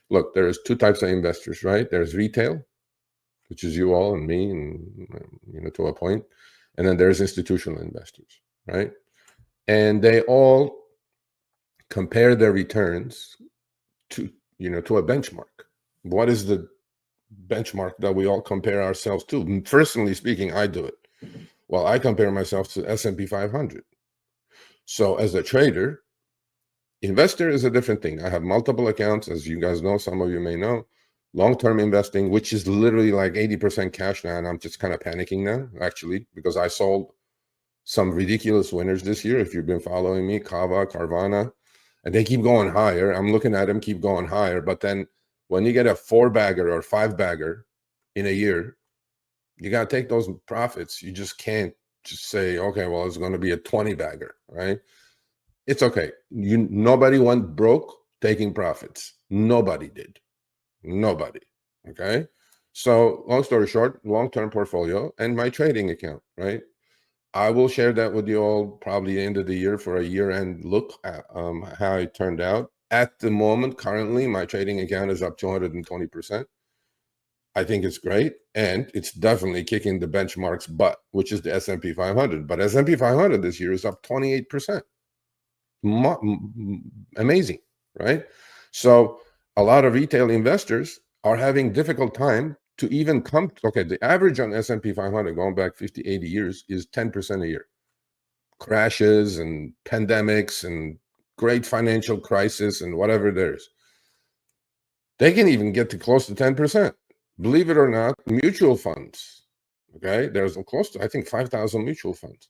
Look, there's two types of investors, right? There's retail, which is you all and me, and to a point, and then there's institutional investors, right? And they all compare their returns to to a benchmark. What is the benchmark that we all compare ourselves to? Personally speaking, I do it. Well, I compare myself to S&P 500. So as a trader, investor is a different thing. I have multiple accounts, as you guys know, some of you may know. Long-term investing, which is literally like 80% cash now, and I'm just kind of panicking now, actually, because I sold some ridiculous winners this year. If you've been following me, Kava, Carvana, and they keep going higher. I'm looking at them keep going higher, but then when you get a 4-bagger or 5-bagger in a year, you got to take those profits. You just can't just say, okay, well, it's going to be a 20-bagger, right? It's okay. Nobody went broke taking profits. Nobody did. Nobody. Okay. So long story short, long-term portfolio and my trading account, right? I will share that with you all probably end of the year for a year-end look at how it turned out. At the moment, currently, my trading account is up 220%. I think it's great, and it's definitely kicking the benchmark's butt, which is the S&P 500. But S&P 500 this year is up 28%. Amazing, right? So a lot of retail investors are having difficult time to even come. Okay, the average on S&P 500 going back 50, 80 years is 10% a year. Crashes and pandemics and great financial crisis and whatever there's. They can even get to close to 10%. Believe it or not, mutual funds, okay, there's close to, I think, 5,000 mutual funds.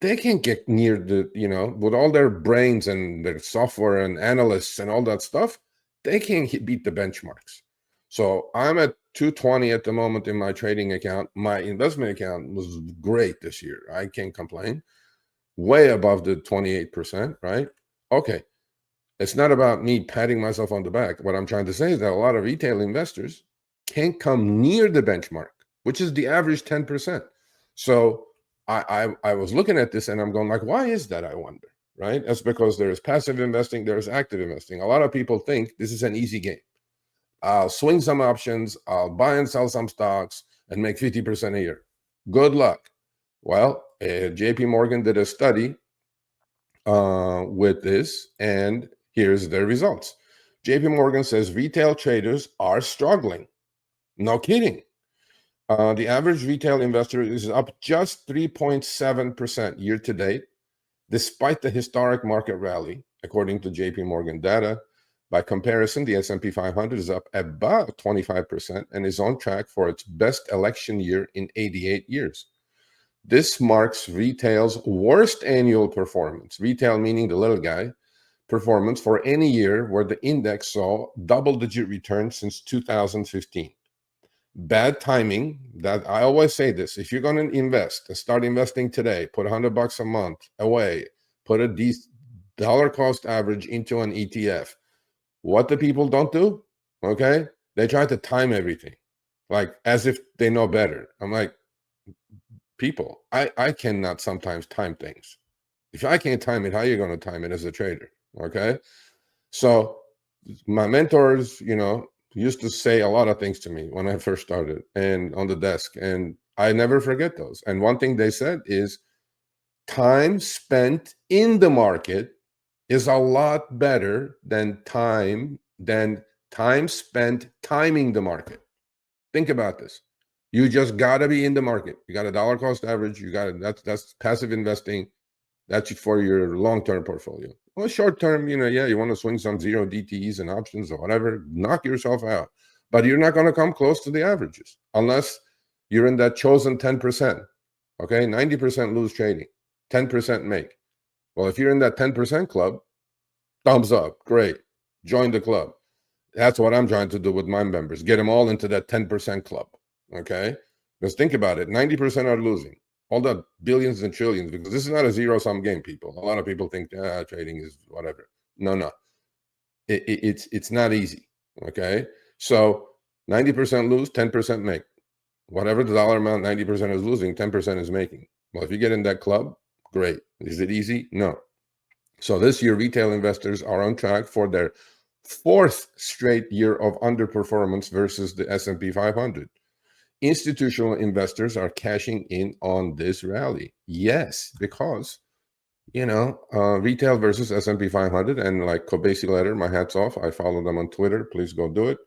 They can't get near the, with all their brains and their software and analysts and all that stuff, they can't beat the benchmarks. So I'm at 220 at the moment in my trading account. My investment account was great this year. I can't complain. Way above the 28%, right? Okay. It's not about me patting myself on the back. What I'm trying to say is that a lot of retail investors can't come near the benchmark, which is the average 10%. So I was looking at this and I'm going like, why is that, I wonder, right? That's because there's passive investing, there's active investing. A lot of people think this is an easy game. I'll swing some options, I'll buy and sell some stocks and make 50% a year. Good luck. Well, JP Morgan did a study with this, and here's the results. JP Morgan says retail traders are struggling. No kidding. The average retail investor is up just 3.7% year to date, despite the historic market rally, according to JP Morgan data. By comparison, the S&P 500 is up about 25% and is on track for its best election year in 88 years. This marks retail's worst annual performance, retail meaning the little guy, performance for any year where the index saw double-digit returns since 2015. Bad timing. That I always say this: if you're going to invest and start investing today, put $100 a month away, put a dollar cost average into an ETF. What the people don't do, okay? They try to time everything, like as if they know better. I'm like, people, I cannot sometimes time things. If I can't time it, how are you going to time it as a trader? Okay. So my mentors, used to say a lot of things to me when I first started and on the desk, and I never forget those. And one thing they said is time spent in the market is a lot better than time spent timing the market. Think about this. You just got to be in the market. You got a dollar cost average. You got that's passive investing. That's for your long-term portfolio. Well, short-term, yeah, you want to swing some zero DTEs and options or whatever, knock yourself out. But you're not going to come close to the averages unless you're in that chosen 10%. Okay, 90% lose trading, 10% make. Well, if you're in that 10% club, thumbs up, great. Join the club. That's what I'm trying to do with my members. Get them all into that 10% club, okay? Because think about it, 90% are losing. All the billions and trillions, because this is not a zero-sum game, people. A lot of people think trading is whatever. No. It's not easy, okay? So 90% lose, 10% make. Whatever the dollar amount 90% is losing, 10% is making. Well, if you get in that club, great. Is it easy? No. So this year, retail investors are on track for their Fourth straight year of underperformance versus the S&P 500. Institutional investors are cashing in on this rally. Yes, because retail versus S&P 500, and like Kobesi Letter, my hat's off. I follow them on Twitter. Please go do it.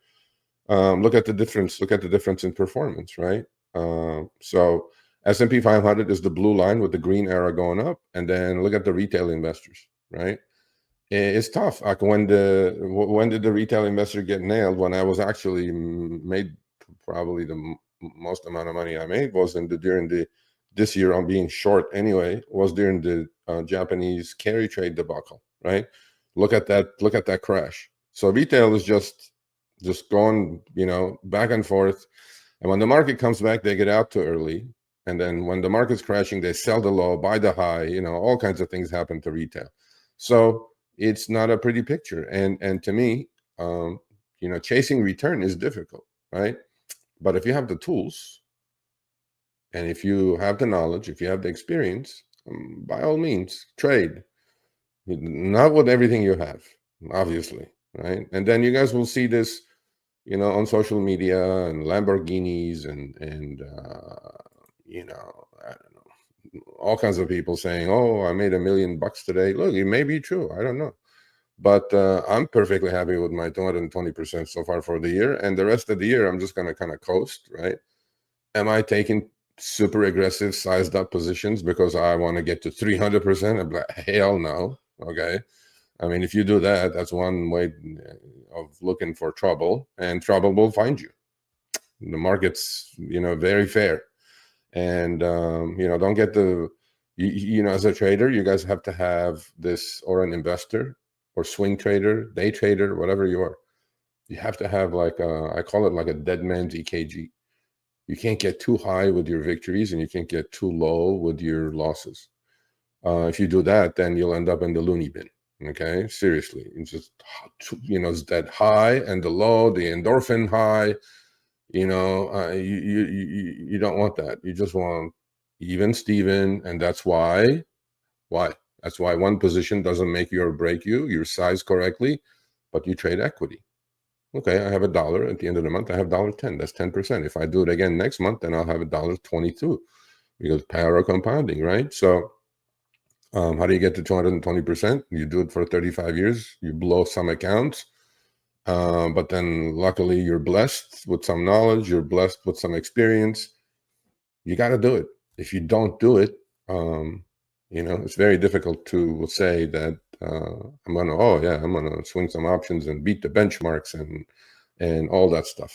Look at the difference. Look at the difference in performance, right? So S&P 500 is the blue line with the green arrow going up, and then look at the retail investors, right? It's tough. Like when did the retail investor get nailed? When I was actually made probably the most amount of money I made was during this year on being short anyway, was during the Japanese carry trade debacle, right? Look at that crash. So retail is just going back and forth, and when the market comes back, they get out too early, and then when the market's crashing, they sell the low, buy the high. All kinds of things happen to retail. So it's not a pretty picture, and to me, chasing return is difficult, right? But if you have the tools, and if you have the knowledge, if you have the experience, by all means, trade. Not with everything you have, obviously, right? And then you guys will see this, on social media and Lamborghinis and I don't know, all kinds of people saying, "Oh, I made $1 million today." Look, it may be true. I don't know. But I'm perfectly happy with my 220% so far for the year. And the rest of the year, I'm just going to kind of coast, right? Am I taking super aggressive, sized up positions because I want to get to 300%? I'm like, hell no. Okay. I mean, if you do that, that's one way of looking for trouble, and trouble will find you. The market's, very fair. And, don't get as a trader, you guys have to have this, or an investor, or swing trader, day trader, whatever you are. You have to have I call it like a dead man's EKG. You can't get too high with your victories, and you can't get too low with your losses. If you do that, then you'll end up in the loony bin. Okay, seriously, it's just it's that high and the low, the endorphin high. You don't want that. You just want even Steven, and that's why one position doesn't make you or break you. You're sized correctly, but you trade equity. Okay, I have $1 at the end of the month. I have $1.10. That's 10%. If I do it again next month, then I'll have $1.22, because power of compounding, right? So how do you get to 220%? You do it for 35 years. You blow some accounts. But then luckily you're blessed with some knowledge. You're blessed with some experience. You got to do it. If you don't do it, it's very difficult to say that I'm going to swing some options and beat the benchmarks and all that stuff.